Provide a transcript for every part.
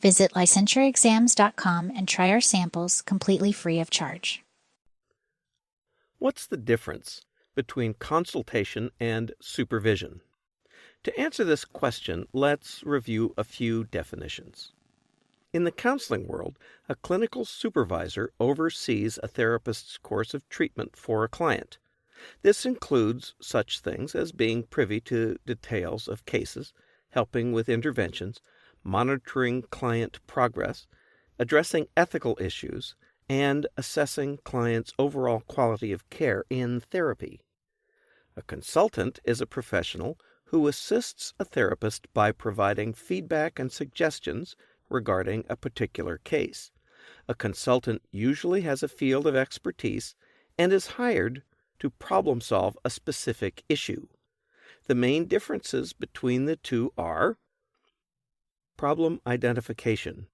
Visit licensuraexams.com and try our samples completely free of charge. What's the difference between consultation and supervision? To answer this question, let's review a few definitions. In the counseling world, a clinical supervisor oversees a therapist's course of treatment for a client. This includes such things as being privy to details of cases, helping with interventions, monitoring client progress, addressing ethical issues, and assessing clients' overall quality of care in therapy. A consultant is a professional who assists a therapist by providing feedback and suggestions regarding a particular case. A consultant usually has a field of expertise and is hired to problem solve a specific issue. The main differences between the two are problem identification.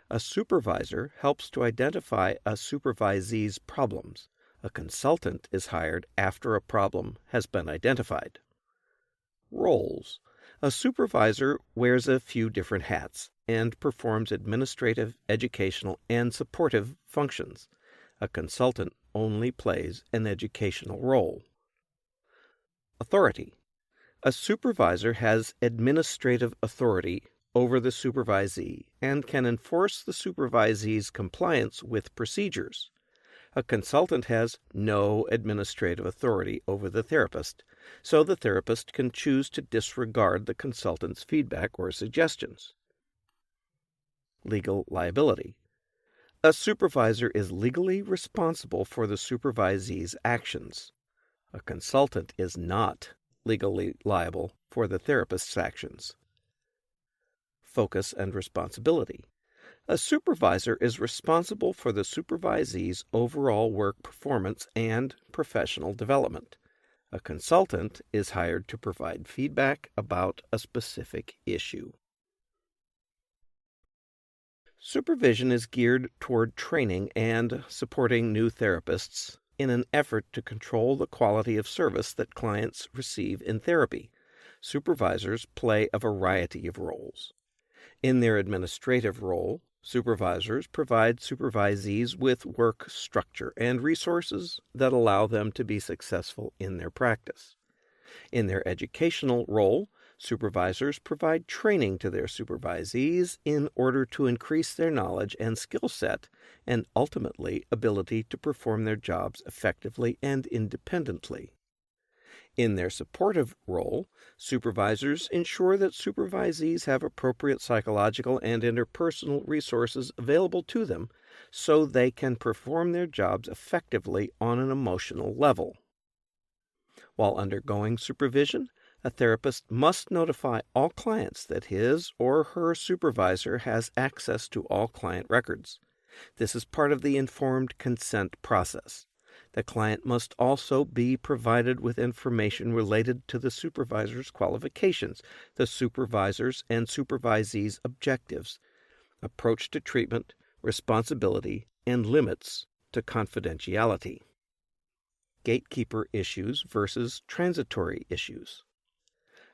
A supervisor helps to identify a supervisee's problems. A consultant is hired after a problem has been identified. Roles. A supervisor wears a few different hats and performs administrative, educational, and supportive functions. A consultant only plays an educational role. Authority. A supervisor has administrative authority over the supervisee and can enforce the supervisee's compliance with procedures. A consultant has no administrative authority over the therapist, so the therapist can choose to disregard the consultant's feedback or suggestions. Legal liability. A supervisor is legally responsible for the supervisee's actions. A consultant is not legally liable for the therapist's actions. Focus and responsibility. A supervisor is responsible for the supervisee's overall work performance and professional development. A consultant is hired to provide feedback about a specific issue. Supervision is geared toward training and supporting new therapists in an effort to control the quality of service that clients receive in therapy. Supervisors play a variety of roles. In their administrative role, supervisors provide supervisees with work structure and resources that allow them to be successful in their practice. In their educational role, supervisors provide training to their supervisees in order to increase their knowledge and skill set and ultimately ability to perform their jobs effectively and independently. In their supportive role, supervisors ensure that supervisees have appropriate psychological and interpersonal resources available to them so they can perform their jobs effectively on an emotional level. While undergoing supervision, a therapist must notify all clients that his or her supervisor has access to all client records. This is part of the informed consent process. The client must also be provided with information related to the supervisor's qualifications, the supervisor's and supervisee's objectives, approach to treatment, responsibility, and limits to confidentiality. Gatekeeper issues versus transitory issues.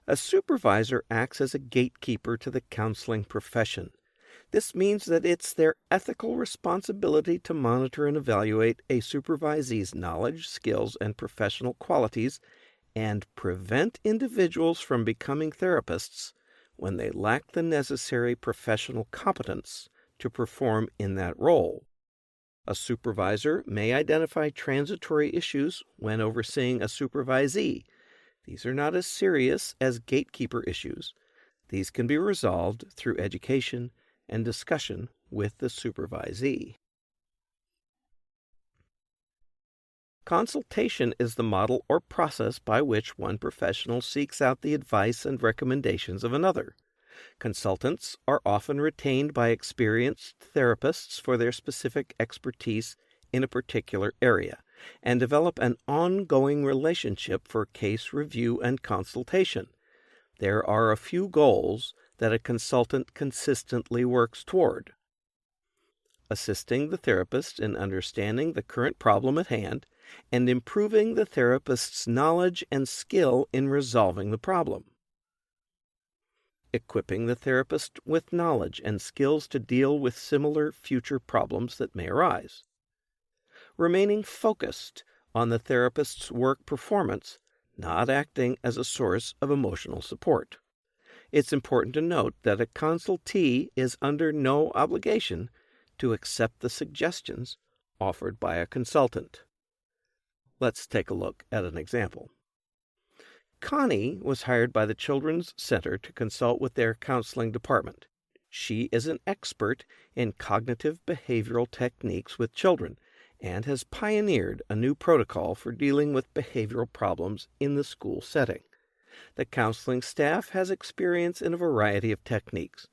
A supervisor acts as a gatekeeper to the counseling profession. This means that it's their ethical responsibility to monitor and evaluate a supervisee's knowledge, skills, and professional qualities and prevent individuals from becoming therapists when they lack the necessary professional competence to perform in that role. A supervisor may identify transitory issues when overseeing a supervisee. These are not as serious as gatekeeper issues. These can be resolved through education and discussion with the supervisee. Consultation is the model or process by which one professional seeks out the advice and recommendations of another. Consultants are often retained by experienced therapists for their specific expertise in a particular area and develop an ongoing relationship for case review and consultation. There are a few goals that a consultant consistently works toward: assisting the therapist in understanding the current problem at hand and improving the therapist's knowledge and skill in resolving the problem. equipping the therapist with knowledge and skills to deal with similar future problems that may arise. Remaining focused on the therapist's work performance, not acting as a source of emotional support. It's important to note that a consultee is under no obligation to accept the suggestions offered by a consultant. Let's take a look at an example. Connie was hired by the Children's Center to consult with their counseling department. She is an expert in cognitive behavioral techniques with children and has pioneered a new protocol for dealing with behavioral problems in the school setting. The counseling staff has experience in a variety of techniques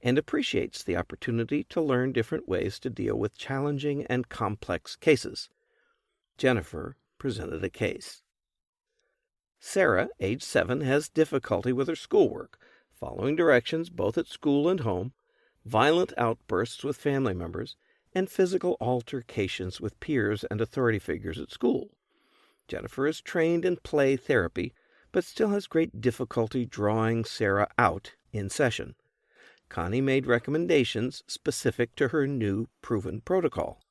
and appreciates the opportunity to learn different ways to deal with challenging and complex cases. Jennifer presented a case. Sarah, age 7, has difficulty with her schoolwork, following directions both at school and home, violent outbursts with family members, and physical altercations with peers and authority figures at school. Jennifer is trained in play therapy, but still has great difficulty drawing Sarah out in session. Connie made recommendations specific to her new proven protocol.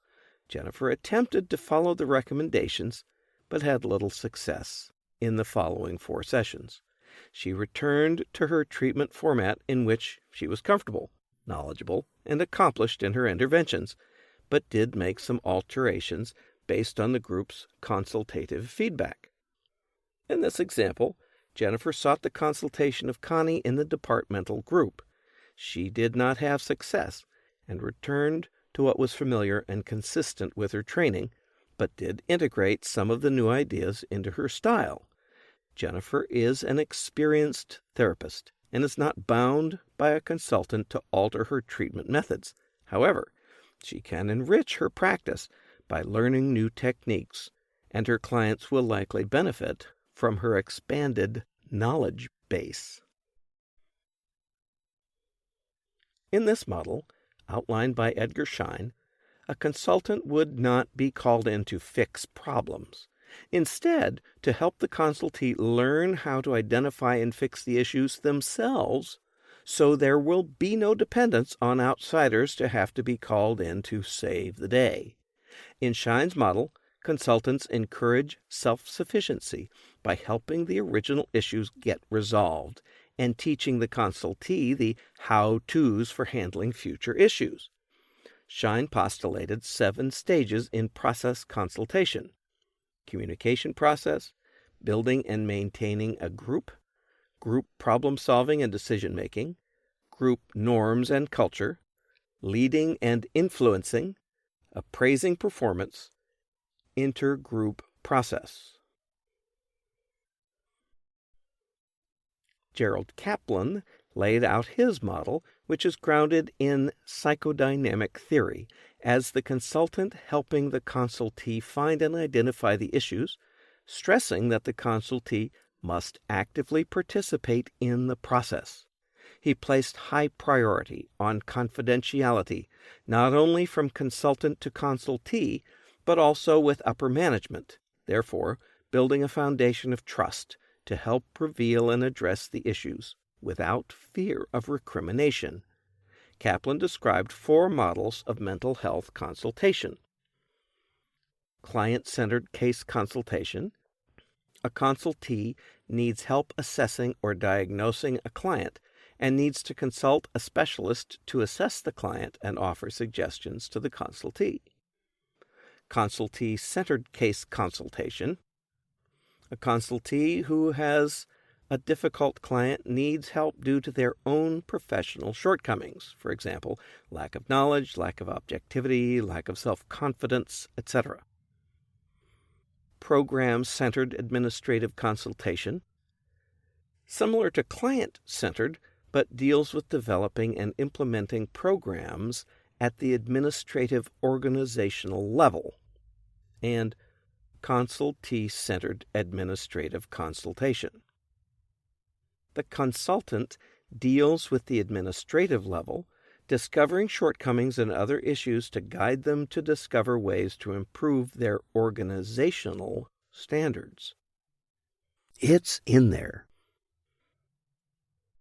Jennifer attempted to follow the recommendations, but had little success in the following 4 sessions. She returned to her treatment format in which she was comfortable, knowledgeable, and accomplished in her interventions, but did make some alterations based on the group's consultative feedback. In this example, Jennifer sought the consultation of Connie in the departmental group. She did not have success and returned to what was familiar and consistent with her training, but did integrate some of the new ideas into her style. Jennifer is an experienced therapist and is not bound by a consultant to alter her treatment methods. However, she can enrich her practice by learning new techniques, and her clients will likely benefit from her expanded knowledge base. In this model, outlined by Edgar Schein, a consultant would not be called in to fix problems. Instead, to help the consultee learn how to identify and fix the issues themselves, so there will be no dependence on outsiders to have to be called in to save the day. In Schein's model, consultants encourage self-sufficiency by helping the original issues get resolved and teaching the consultee the how-tos for handling future issues. Schein postulated 7 stages in process consultation: communication process, building and maintaining a group problem-solving and decision-making, group norms and culture, leading and influencing, appraising performance, intergroup process. Gerald Kaplan laid out his model, which is grounded in psychodynamic theory, as the consultant helping the consultee find and identify the issues, stressing that the consultee must actively participate in the process. He placed high priority on confidentiality, not only from consultant to consultee, but also with upper management, therefore building a foundation of trust to help reveal and address the issues without fear of recrimination. Kaplan described 4 models of mental health consultation. Client-centered case consultation. A consultee needs help assessing or diagnosing a client and needs to consult a specialist to assess the client and offer suggestions to the consultee. Consultee-centered case consultation. A consultee who has a difficult client needs help due to their own professional shortcomings, for example, lack of knowledge, lack of objectivity, lack of self-confidence, etc. Program-centered administrative consultation. Similar to client-centered, but deals with developing and implementing programs at the administrative organizational level. And consultee-centered administrative consultation. The consultant deals with the administrative level, discovering shortcomings and other issues to guide them to discover ways to improve their organizational standards. It's in there.